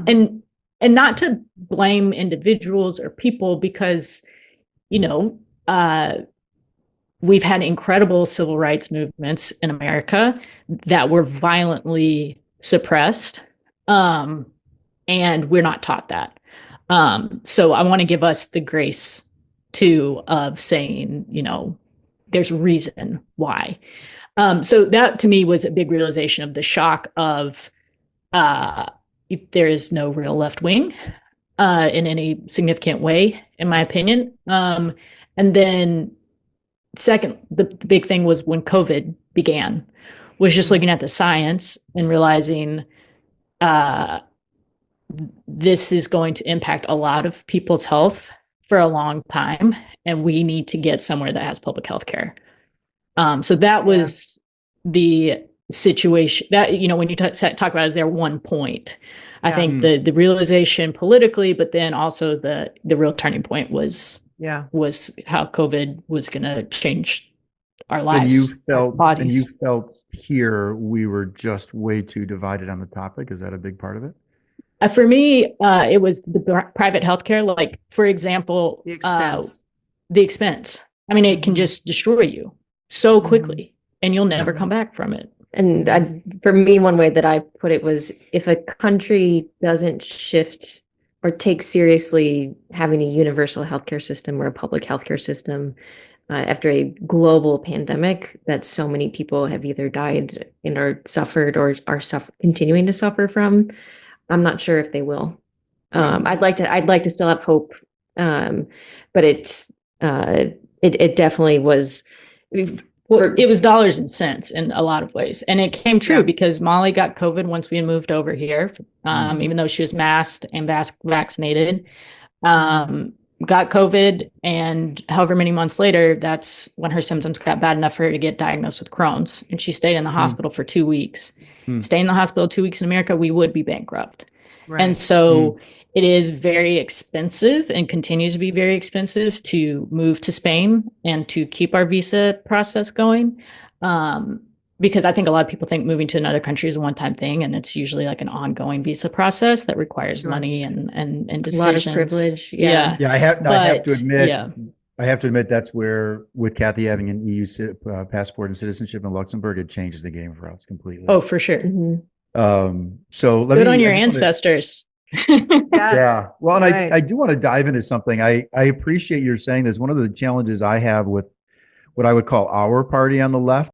And not to blame individuals or people, because, you know, we've had incredible civil rights movements in America that were violently suppressed. And we're not taught that. So I want to give us the grace too of saying, you know, there's reason why. So that to me was a big realization of the shock of there is no real left wing in any significant way, in my opinion. And then second, the big thing was when COVID began, was just looking at the science and realizing this is going to impact a lot of people's health for a long time, and we need to get somewhere that has public health care. So that was the situation that, you know, when you talk about, is there one point? I think the realization politically, but then also the real turning point was how COVID was going to change our lives. And you felt here we were just way too divided on the topic. Is that a big part of it? For me, it was the private healthcare. Like, for example, the expense. I mean, it can just destroy you so quickly, and you'll never come back from it. And for me, one way that I put it was, if a country doesn't shift or take seriously having a universal healthcare system or a public healthcare system after a global pandemic that so many people have either died and are suffered or are continuing to suffer from, I'm not sure if they will. I'd like to still have hope, but it definitely was. Well, it was dollars and cents in a lot of ways. And it came true because Molly got COVID once we moved over here, even though she was masked and vaccinated, got COVID. And however many months later, that's when her symptoms got bad enough for her to get diagnosed with Crohn's. And she stayed in the hospital for 2 weeks. Staying in the hospital 2 weeks in America, we would be bankrupt. Right. And so it is very expensive and continues to be very expensive to move to Spain and to keep our visa process going. Because I think a lot of people think moving to another country is a one-time thing, and it's usually like an ongoing visa process that requires money and decisions. A lot of privilege. Yeah. I have to admit that's where, with Kathy having an EU passport and citizenship in Luxembourg, it changes the game for us completely. Oh, for sure. So good on your ancestors. Yeah. Well, and I do want to dive into something. I appreciate your saying this. One of the challenges I have with what I would call our party on the left